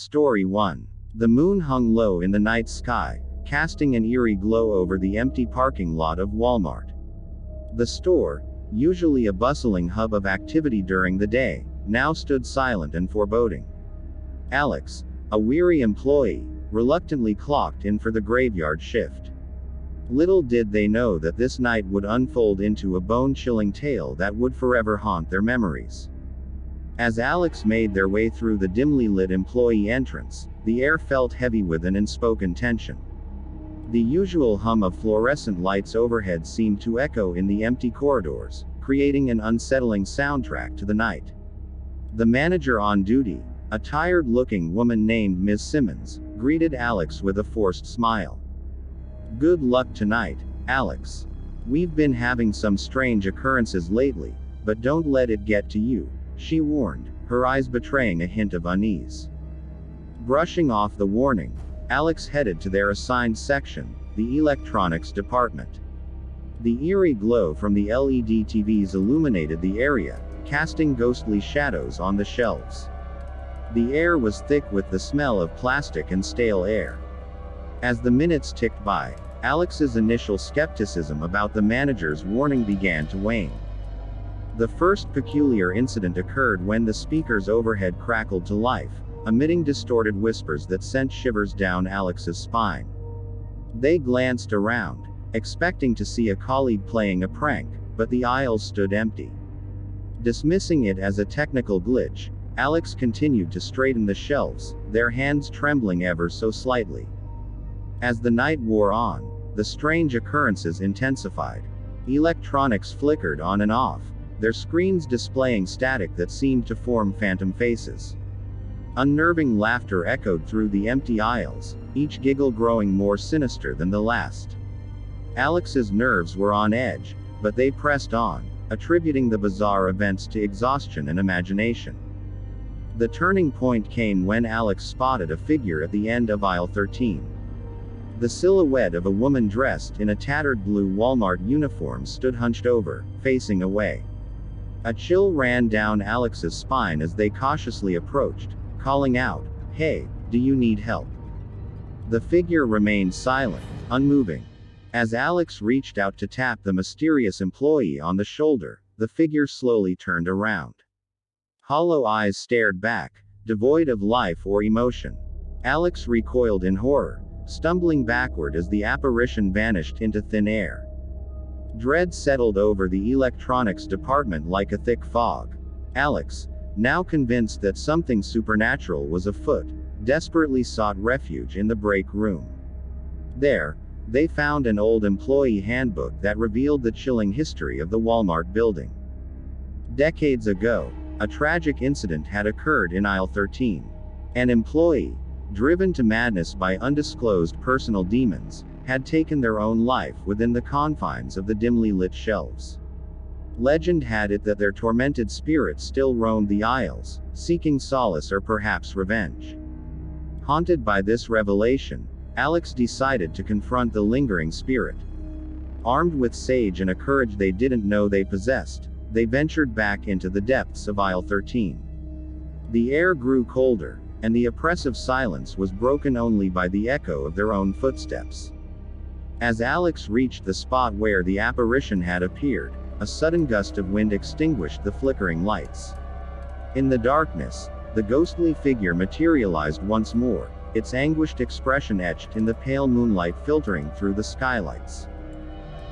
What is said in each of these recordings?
Story 1. The moon hung low in the night sky, casting an eerie glow over the empty parking lot of Walmart. The store, usually a bustling hub of activity during the day, now stood silent and foreboding. Alex, a weary employee, reluctantly clocked in for the graveyard shift. Little did they know that this night would unfold into a bone-chilling tale that would forever haunt their memories. As Alex made their way through the dimly lit employee entrance, the air felt heavy with an unspoken tension. The usual hum of fluorescent lights overhead seemed to echo in the empty corridors, creating an unsettling soundtrack to the night. The manager on duty, a tired-looking woman named Ms. Simmons, greeted Alex with a forced smile. "Good luck tonight, Alex. We've been having some strange occurrences lately, but don't let it get to you," she warned, her eyes betraying a hint of unease. Brushing off the warning, Alex headed to their assigned section, the electronics department. The eerie glow from the LED TVs illuminated the area, casting ghostly shadows on the shelves. The air was thick with the smell of plastic and stale air. As the minutes ticked by, Alex's initial skepticism about the manager's warning began to wane. The first peculiar incident occurred when the speakers overhead crackled to life, emitting distorted whispers that sent shivers down Alex's spine. They glanced around, expecting to see a colleague playing a prank, but the aisles stood empty. Dismissing it as a technical glitch, Alex continued to straighten the shelves, their hands trembling ever so slightly. As the night wore on, the strange occurrences intensified. Electronics flickered on and off, their screens displaying static that seemed to form phantom faces. Unnerving laughter echoed through the empty aisles, each giggle growing more sinister than the last. Alex's nerves were on edge, but they pressed on, attributing the bizarre events to exhaustion and imagination. The turning point came when Alex spotted a figure at the end of aisle 13. The silhouette of a woman dressed in a tattered blue Walmart uniform stood hunched over, facing away. A chill ran down Alex's spine as they cautiously approached, calling out, "Hey, do you need help?" The figure remained silent, unmoving. As Alex reached out to tap the mysterious employee on the shoulder, the figure slowly turned around. Hollow eyes stared back, devoid of life or emotion. Alex recoiled in horror, stumbling backward as the apparition vanished into thin air. Dread settled over the electronics department like a thick fog. Alex, now convinced that something supernatural was afoot, desperately sought refuge in the break room. There, they found an old employee handbook that revealed the chilling history of the Walmart building. Decades ago, a tragic incident had occurred in aisle 13. An employee, driven to madness by undisclosed personal demons, had taken their own life within the confines of the dimly lit shelves. Legend had it that their tormented spirit still roamed the aisles, seeking solace or perhaps revenge. Haunted by this revelation, Alex decided to confront the lingering spirit. Armed with sage and a courage they didn't know they possessed, they ventured back into the depths of aisle 13. The air grew colder, and the oppressive silence was broken only by the echo of their own footsteps. As Alex reached the spot where the apparition had appeared, a sudden gust of wind extinguished the flickering lights. In the darkness, the ghostly figure materialized once more, its anguished expression etched in the pale moonlight filtering through the skylights.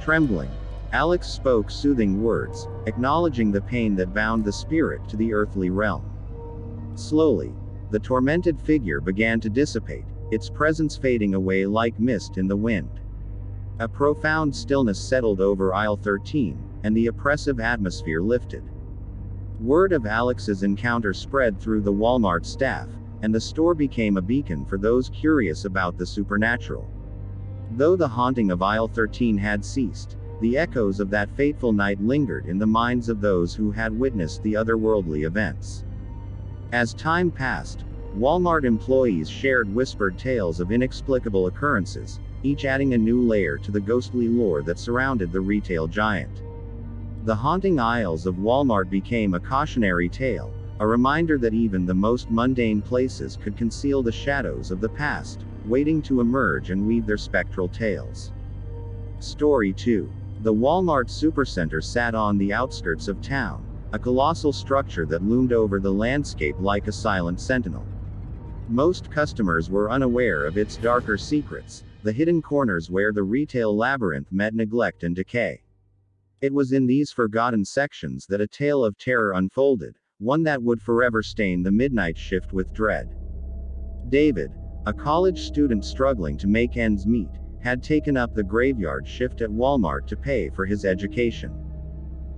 Trembling, Alex spoke soothing words, acknowledging the pain that bound the spirit to the earthly realm. Slowly, the tormented figure began to dissipate, its presence fading away like mist in the wind. A profound stillness settled over aisle 13, and the oppressive atmosphere lifted. Word of Alex's encounter spread through the Walmart staff, and the store became a beacon for those curious about the supernatural. Though the haunting of aisle 13 had ceased, the echoes of that fateful night lingered in the minds of those who had witnessed the otherworldly events. As time passed, Walmart employees shared whispered tales of inexplicable occurrences, each adding a new layer to the ghostly lore that surrounded the retail giant. The haunting aisles of Walmart became a cautionary tale, a reminder that even the most mundane places could conceal the shadows of the past, waiting to emerge and weave their spectral tales. Story 2. The Walmart Supercenter sat on the outskirts of town, a colossal structure that loomed over the landscape like a silent sentinel. Most customers were unaware of its darker secrets, the hidden corners where the retail labyrinth met neglect and decay. It was in these forgotten sections that a tale of terror unfolded, one that would forever stain the midnight shift with dread. David, a college student struggling to make ends meet, had taken up the graveyard shift at Walmart to pay for his education.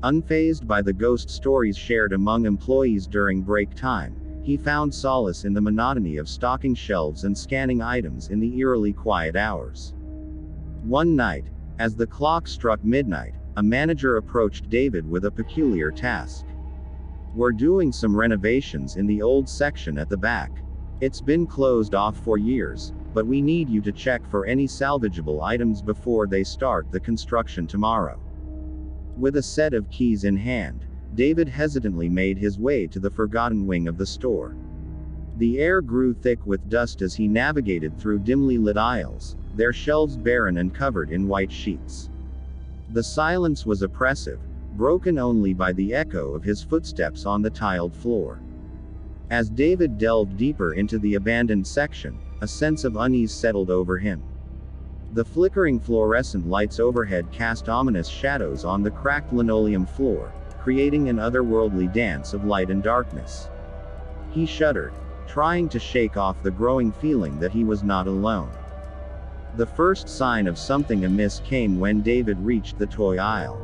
Unfazed by the ghost stories shared among employees during break time, he found solace in the monotony of stocking shelves and scanning items in the eerily quiet hours. One night, as the clock struck midnight, a manager approached David with a peculiar task. "We're doing some renovations in the old section at the back. It's been closed off for years, but we need you to check for any salvageable items before they start the construction tomorrow." With a set of keys in hand, David hesitantly made his way to the forgotten wing of the store. The air grew thick with dust as he navigated through dimly lit aisles, their shelves barren and covered in white sheets. The silence was oppressive, broken only by the echo of his footsteps on the tiled floor. As David delved deeper into the abandoned section, a sense of unease settled over him. The flickering fluorescent lights overhead cast ominous shadows on the cracked linoleum floor, creating an otherworldly dance of light and darkness. He shuddered, trying to shake off the growing feeling that he was not alone. The first sign of something amiss came when David reached the toy aisle.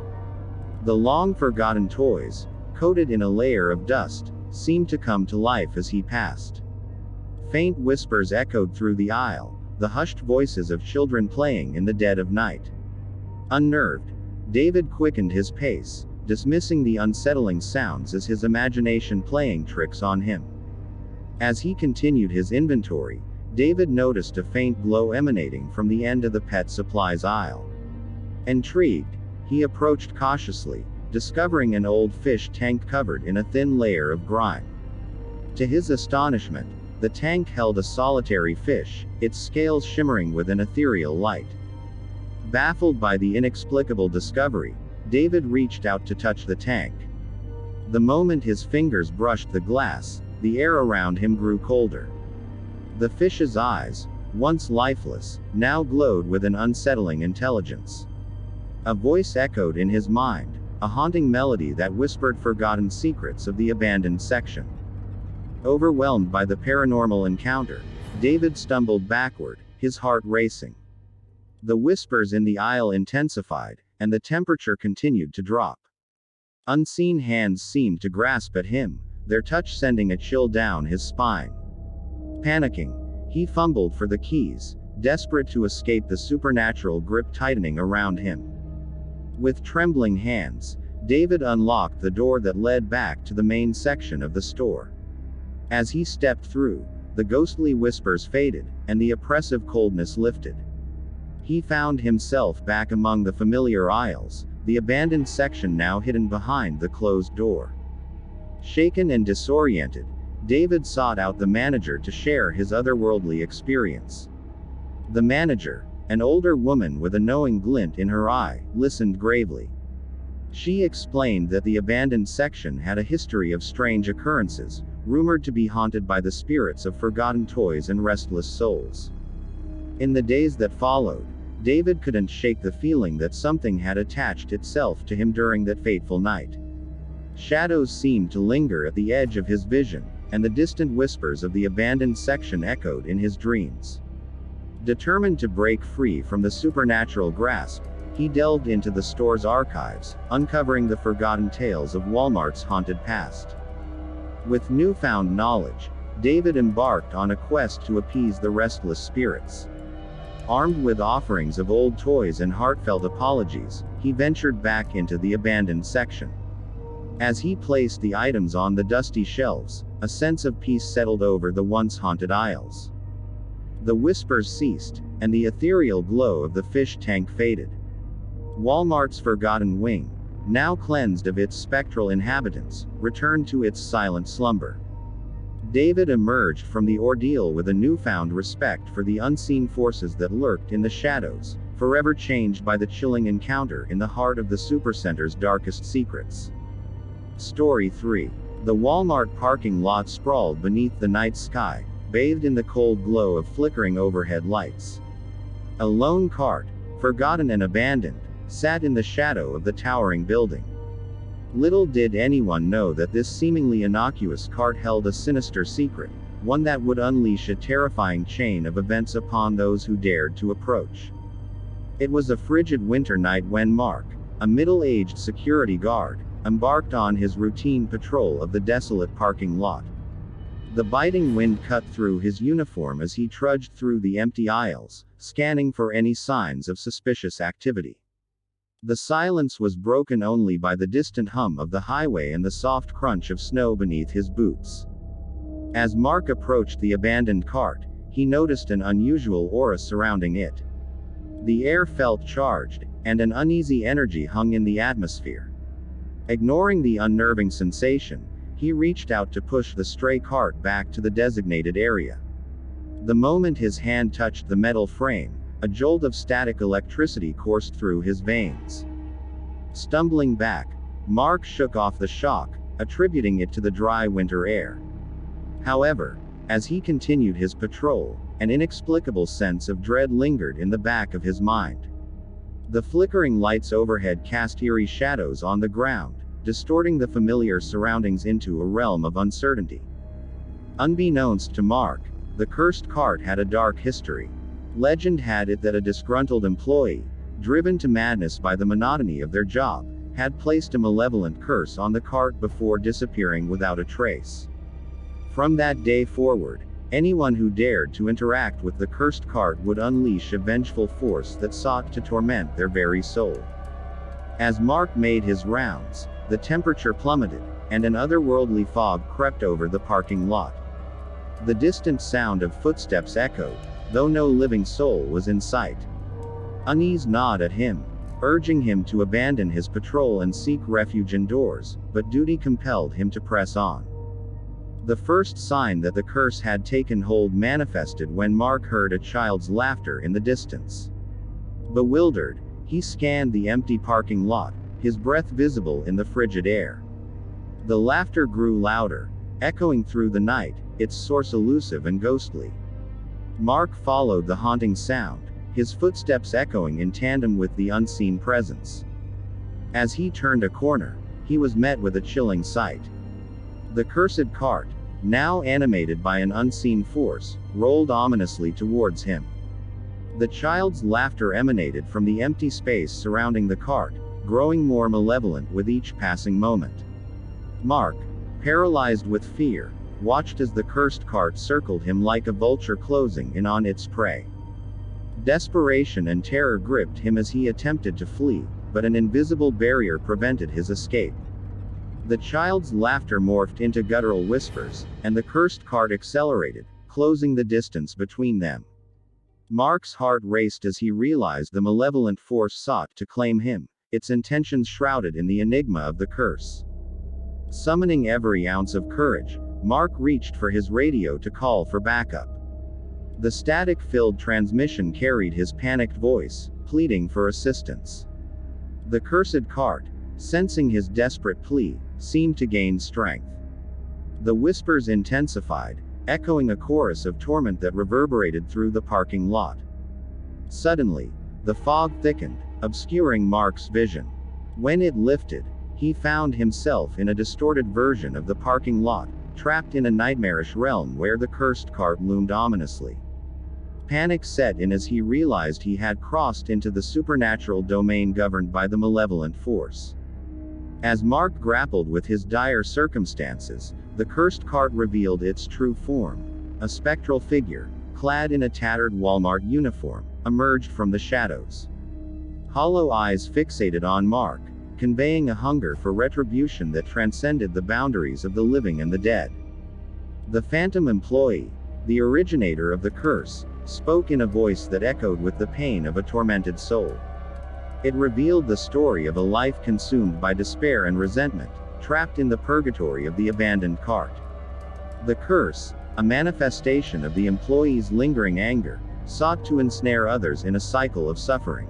The long-forgotten toys, coated in a layer of dust, seemed to come to life as he passed. Faint whispers echoed through the aisle, the hushed voices of children playing in the dead of night. Unnerved, David quickened his pace, dismissing the unsettling sounds as his imagination playing tricks on him. As he continued his inventory, David noticed a faint glow emanating from the end of the pet supplies aisle. Intrigued, he approached cautiously, discovering an old fish tank covered in a thin layer of grime. To his astonishment, the tank held a solitary fish, its scales shimmering with an ethereal light. Baffled by the inexplicable discovery, David reached out to touch the tank. The moment his fingers brushed the glass, the air around him grew colder. The fish's eyes, once lifeless, now glowed with an unsettling intelligence. A voice echoed in his mind, a haunting melody that whispered forgotten secrets of the abandoned section. Overwhelmed by the paranormal encounter, David stumbled backward, his heart racing. The whispers in the aisle intensified, and the temperature continued to drop. Unseen hands seemed to grasp at him, their touch sending a chill down his spine. Panicking, he fumbled for the keys, desperate to escape the supernatural grip tightening around him. With trembling hands, David unlocked the door that led back to the main section of the store. As he stepped through, the ghostly whispers faded, and the oppressive coldness lifted. He found himself back among the familiar aisles, the abandoned section now hidden behind the closed door. Shaken and disoriented, David sought out the manager to share his otherworldly experience. The manager, an older woman with a knowing glint in her eye, listened gravely. She explained that the abandoned section had a history of strange occurrences, rumored to be haunted by the spirits of forgotten toys and restless souls. In the days that followed, David couldn't shake the feeling that something had attached itself to him during that fateful night. Shadows seemed to linger at the edge of his vision, and the distant whispers of the abandoned section echoed in his dreams. Determined to break free from the supernatural grasp, he delved into the store's archives, uncovering the forgotten tales of Walmart's haunted past. With newfound knowledge, David embarked on a quest to appease the restless spirits. Armed with offerings of old toys and heartfelt apologies, he ventured back into the abandoned section. As he placed the items on the dusty shelves, a sense of peace settled over the once haunted aisles. The whispers ceased, and the ethereal glow of the fish tank faded. Walmart's forgotten wing, now cleansed of its spectral inhabitants, returned to its silent slumber. David emerged from the ordeal with a newfound respect for the unseen forces that lurked in the shadows, forever changed by the chilling encounter in the heart of the supercenter's darkest secrets. Story 3. The Walmart parking lot sprawled beneath the night sky, bathed in the cold glow of flickering overhead lights. A lone cart, forgotten and abandoned, sat in the shadow of the towering building. Little did anyone know that this seemingly innocuous cart held a sinister secret, one that would unleash a terrifying chain of events upon those who dared to approach. It was a frigid winter night when Mark, a middle-aged security guard, embarked on his routine patrol of the desolate parking lot. The biting wind cut through his uniform as he trudged through the empty aisles, scanning for any signs of suspicious activity. The silence was broken only by the distant hum of the highway and the soft crunch of snow beneath his boots. As Mark approached the abandoned cart, he noticed an unusual aura surrounding it. The air felt charged, and an uneasy energy hung in the atmosphere. Ignoring the unnerving sensation, he reached out to push the stray cart back to the designated area. The moment his hand touched the metal frame, a jolt of static electricity coursed through his veins. Stumbling back, Mark shook off the shock, attributing it to the dry winter air. However, as he continued his patrol, an inexplicable sense of dread lingered in the back of his mind. The flickering lights overhead cast eerie shadows on the ground, distorting the familiar surroundings into a realm of uncertainty. Unbeknownst to Mark, the cursed cart had a dark history. Legend had it that a disgruntled employee, driven to madness by the monotony of their job, had placed a malevolent curse on the cart before disappearing without a trace. From that day forward, anyone who dared to interact with the cursed cart would unleash a vengeful force that sought to torment their very soul. As Mark made his rounds, the temperature plummeted, and an otherworldly fog crept over the parking lot. The distant sound of footsteps echoed, though no living soul was in sight. Unease gnawed at him, urging him to abandon his patrol and seek refuge indoors, but duty compelled him to press on. The first sign that the curse had taken hold manifested when Mark heard a child's laughter in the distance. Bewildered, he scanned the empty parking lot, his breath visible in the frigid air. The laughter grew louder, echoing through the night, its source elusive and ghostly. Mark followed the haunting sound, his footsteps echoing in tandem with the unseen presence. As he turned a corner, he was met with a chilling sight. The cursed cart, now animated by an unseen force, rolled ominously towards him. The child's laughter emanated from the empty space surrounding the cart, growing more malevolent with each passing moment. Mark, paralyzed with fear, watched as the cursed cart circled him like a vulture closing in on its prey. Desperation and terror gripped him as he attempted to flee, but an invisible barrier prevented his escape. The child's laughter morphed into guttural whispers, and the cursed cart accelerated, closing the distance between them. Mark's heart raced as he realized the malevolent force sought to claim him, its intentions shrouded in the enigma of the curse. Summoning every ounce of courage, Mark reached for his radio to call for backup. The static-filled transmission carried his panicked voice, pleading for assistance. The cursed cart, sensing his desperate plea, seemed to gain strength. The whispers intensified, echoing a chorus of torment that reverberated through the parking lot. Suddenly, the fog thickened, obscuring Mark's vision. When it lifted, he found himself in a distorted version of the parking lot, trapped in a nightmarish realm where the cursed cart loomed ominously. Panic set in as he realized he had crossed into the supernatural domain governed by the malevolent force. As Mark grappled with his dire circumstances, the cursed cart revealed its true form. A spectral figure, clad in a tattered Walmart uniform, emerged from the shadows. Hollow eyes fixated on Mark, conveying a hunger for retribution that transcended the boundaries of the living and the dead. The phantom employee, the originator of the curse, spoke in a voice that echoed with the pain of a tormented soul. It revealed the story of a life consumed by despair and resentment, trapped in the purgatory of the abandoned cart. The curse, a manifestation of the employee's lingering anger, sought to ensnare others in a cycle of suffering.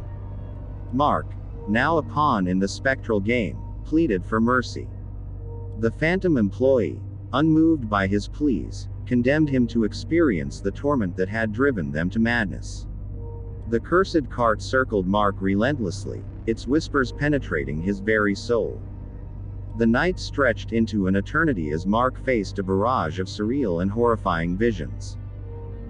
Mark, now a pawn in the spectral game, pleaded for mercy. The phantom employee, unmoved by his pleas, condemned him to experience the torment that had driven them to madness. The cursed cart circled Mark relentlessly, its whispers penetrating his very soul. The night stretched into an eternity as Mark faced a barrage of surreal and horrifying visions.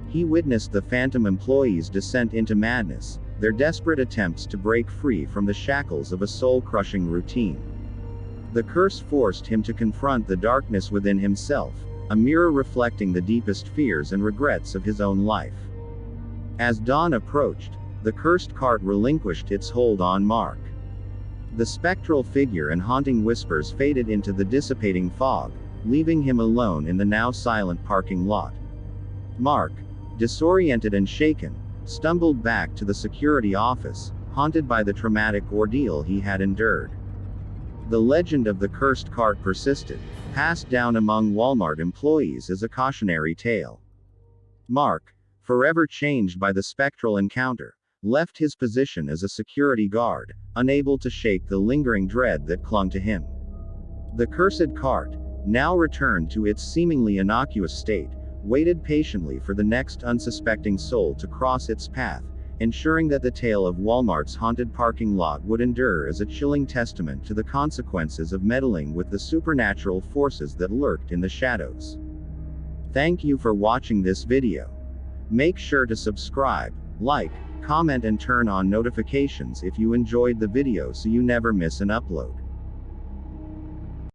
He witnessed the phantom employee's descent into madness, their desperate attempts to break free from the shackles of a soul-crushing routine. The curse forced him to confront the darkness within himself, a mirror reflecting the deepest fears and regrets of his own life. As dawn approached, the cursed cart relinquished its hold on Mark. The spectral figure and haunting whispers faded into the dissipating fog, leaving him alone in the now silent parking lot. Mark, disoriented and shaken, stumbled back to the security office, haunted by the traumatic ordeal he had endured. The legend of the cursed cart persisted, passed down among Walmart employees as a cautionary tale. Mark, forever changed by the spectral encounter, left his position as a security guard, unable to shake the lingering dread that clung to him. The cursed cart, now returned to its seemingly innocuous state, waited patiently for the next unsuspecting soul to cross its path, ensuring that the tale of Walmart's haunted parking lot would endure as a chilling testament to the consequences of meddling with the supernatural forces that lurked in the shadows. Thank you for watching this video. Make sure to subscribe, like, comment and turn on notifications if you enjoyed the video so you never miss an upload.